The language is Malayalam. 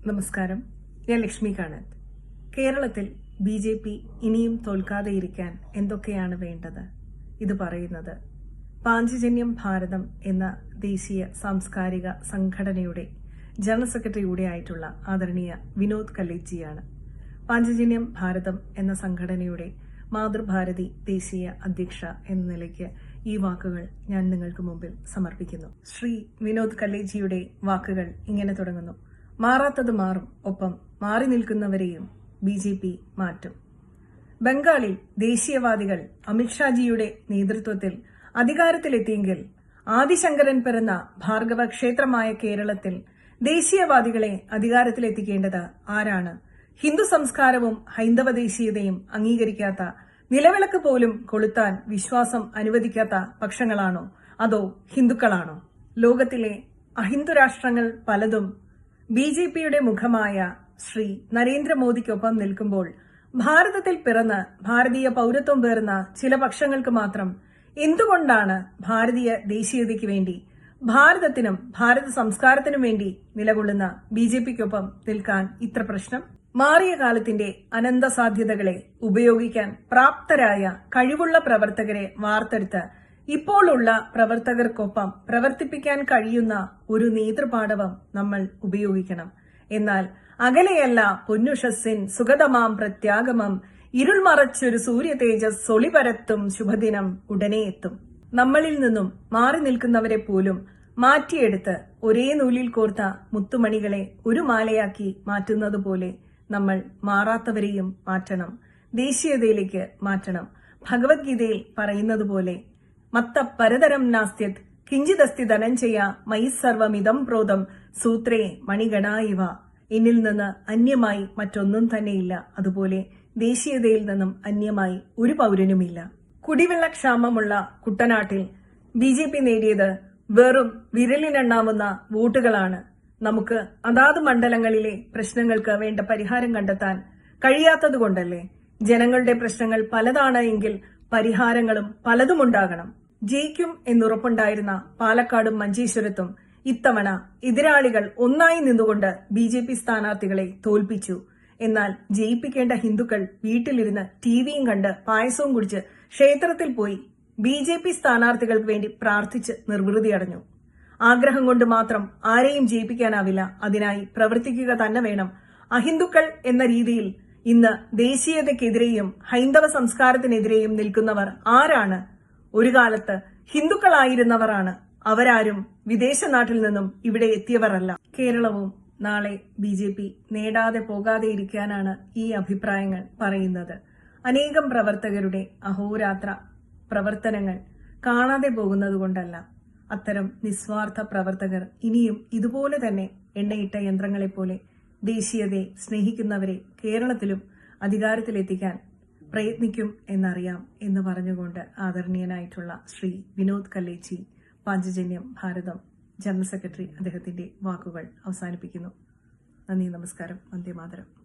നമസ്കാരം. ഞാൻ ലക്ഷ്മി കാണത്ത്. കേരളത്തിൽ BJP ഇനിയും തോൽക്കാതെയിരിക്കാൻ എന്തൊക്കെയാണ് വേണ്ടത്? ഇത് പറയുന്നത് പാഞ്ചജന്യം ഭാരതം എന്ന ദേശീയ സാംസ്കാരിക സംഘടനയുടെ ജനറൽ സെക്രട്ടറി കൂടെ ആയിട്ടുള്ള ആദരണീയ വിനോദ് കല്ലേജിയാണ്. പാഞ്ചജന്യം ഭാരതം എന്ന സംഘടനയുടെ മാതൃഭാരതി ദേശീയ അധ്യക്ഷ എന്ന നിലയ്ക്ക് ഈ വാക്കുകൾ ഞാൻ നിങ്ങൾക്ക് മുമ്പിൽ സമർപ്പിക്കുന്നു. ശ്രീ വിനോദ് കല്ലേജിയുടെ വാക്കുകൾ ഇങ്ങനെ തുടങ്ങുന്നു. മാറാത്തത് മാറും, ഒപ്പം മാറി നിൽക്കുന്നവരെയും BJP മാറ്റും. ബംഗാളിൽ ദേശീയവാദികൾ അമിത്ഷാജിയുടെ നേതൃത്വത്തിൽ അധികാരത്തിലെത്തിയെങ്കിൽ ആദിശങ്കരൻ പിറന്ന ഭാർഗവ ക്ഷേത്രമായ കേരളത്തിൽ ദേശീയവാദികളെ അധികാരത്തിലെത്തിക്കേണ്ടത് ആരാണ്? ഹിന്ദു സംസ്കാരവും ഹൈന്ദവ ദേശീയതയും അംഗീകരിക്കാത്ത, നിലവിളക്ക് പോലും കൊളുത്താൻ വിശ്വാസം അനുവദിക്കാത്ത പക്ഷങ്ങളാണോ അതോ ഹിന്ദുക്കളാണോ? ലോകത്തിലെ അഹിന്ദു രാഷ്ട്രങ്ങൾ പലതും BJPയുടെ മുഖമായ ശ്രീ നരേന്ദ്രമോദിക്കൊപ്പം നിൽക്കുമ്പോൾ ഭാരതത്തിൽ പിറന്ന് ഭാരതീയ പൌരത്വം പേർന്ന ചില പക്ഷങ്ങൾക്ക് മാത്രം എന്തുകൊണ്ടാണ് ഭാരതീയ ദേശീയതയ്ക്ക് വേണ്ടി, ഭാരതത്തിനും ഭാരത സംസ്കാരത്തിനും വേണ്ടി നിലകൊള്ളുന്ന BJPക്കൊപ്പം നിൽക്കാൻ ഇത്ര പ്രശ്നം? മാറിയ കാലത്തിന്റെ അനന്ത സാധ്യതകളെ ഉപയോഗിക്കാൻ പ്രാപ്തരായ കഴിവുള്ള പ്രവർത്തകരെ വാർത്തെടുത്ത് ഇപ്പോഴുള്ള പ്രവർത്തകർക്കൊപ്പം പ്രവർത്തിപ്പിക്കാൻ കഴിയുന്ന ഒരു നേതൃപാടവം നമ്മൾ ഉപയോഗിക്കണം. എന്നാൽ അകലെയല്ല പൊന്നുഷസ്സിൻ സുഗതമാം പ്രത്യാഗമം, ഇരുൾ മറച്ചൊരു സൂര്യ തേജസ് സൊളിപരത്തും ശുഭദിനം ഉടനെ എത്തും. നമ്മളിൽ നിന്നും മാറി നിൽക്കുന്നവരെ പോലും മാറ്റിയെടുത്ത് ഒരേ നൂലിൽ കോർത്ത മുത്തുമണികളെ ഒരു മാലയാക്കി മാറ്റുന്നതുപോലെ നമ്മൾ മാറാത്തവരെയും മാറ്റണം, ദേശീയതയിലേക്ക് മാറ്റണം. ഭഗവത്ഗീതയിൽ പറയുന്നത് പോലെ മത്ത പരതരം നാസ്ത്യത് കിഞ്ചിതസ്തി ധനഞ്ജയ മയി സർവമിതം പ്രോതം സൂത്രേ മണിഗണായിവ. എന്നിൽ നിന്ന് അന്യമായി മറ്റൊന്നും തന്നെയില്ല. അതുപോലെ ദേശീയതയിൽ നിന്നും അന്യമായി ഒരു പൗരനുമില്ല. കുടിവെള്ളക്ഷാമമുള്ള കുട്ടനാട്ടിൽ BJP നേടിയത് വെറും വിരലിനെണ്ണാവുന്ന വോട്ടുകളാണ്. നമുക്ക് അതാത് മണ്ഡലങ്ങളിലെ പ്രശ്നങ്ങൾക്ക് വേണ്ട പരിഹാരം കണ്ടെത്താൻ കഴിയാത്തതുകൊണ്ടല്ലേ? ജനങ്ങളുടെ പ്രശ്നങ്ങൾ പലതാണ് എങ്കിൽ പരിഹാരങ്ങളും പലതുമുണ്ടാകണം. ജയിക്കും എന്നുറപ്പുണ്ടായിരുന്ന പാലക്കാടും മഞ്ചേശ്വരത്തും ഇത്തവണ എതിരാളികൾ ഒന്നായി നിന്നുകൊണ്ട് BJP സ്ഥാനാർത്ഥികളെ തോൽപ്പിച്ചു. എന്നാൽ ജയിപ്പിക്കേണ്ട ഹിന്ദുക്കൾ വീട്ടിലിരുന്ന് TVയും കണ്ട് പായസവും കുടിച്ച് ക്ഷേത്രത്തിൽ പോയി BJP സ്ഥാനാർത്ഥികൾക്ക് വേണ്ടി പ്രാർത്ഥിച്ച് നിർവൃതി അടഞ്ഞു. ആഗ്രഹം കൊണ്ട് മാത്രം ആരെയും ജയിപ്പിക്കാനാവില്ല. അതിനായി പ്രവർത്തിക്കുക തന്നെ വേണം. അഹിന്ദുക്കൾ എന്ന രീതിയിൽ ഇന്ന് ദേശീയതയ്ക്കെതിരെയും ഹൈന്ദവ സംസ്കാരത്തിനെതിരെയും നിൽക്കുന്നവർ ആരാണ്? ഒരു കാലത്ത് ഹിന്ദുക്കളായിരുന്നവരാണ്. അവരാരും വിദേശ നാട്ടിൽ നിന്നും ഇവിടെ എത്തിയവരല്ല. കേരളവും നാളെ BJP നേടാതെ പോകാതെ ഇരിക്കാനാണ് ഈ അഭിപ്രായങ്ങൾ പറയുന്നത്. അനേകം പ്രവർത്തകരുടെ അഹോരാത്ര പ്രവർത്തനങ്ങൾ കാണാതെ പോകുന്നതുകൊണ്ടല്ല. അത്തരം നിസ്വാർത്ഥ പ്രവർത്തകർ ഇനിയും ഇതുപോലെ തന്നെ എണ്ണയിട്ട യന്ത്രങ്ങളെപ്പോലെ ദേശീയതയെ സ്നേഹിക്കുന്നവരെ കേരളത്തിലും അധികാരത്തിലെത്തിക്കാൻ പ്രയത്നിക്കും എന്നറിയാം എന്ന് പറഞ്ഞുകൊണ്ട് ആദരണീയനായിട്ടുള്ള ശ്രീ വിനോദ് കല്ലേജി, പാഞ്ചജന്യം ഭാരതം ജനറൽ സെക്രട്ടറി, അദ്ദേഹത്തിന്റെ വാക്കുകൾ അവസാനിപ്പിക്കുന്നു. നന്ദി, നമസ്കാരം, വന്ദേ മാതരം.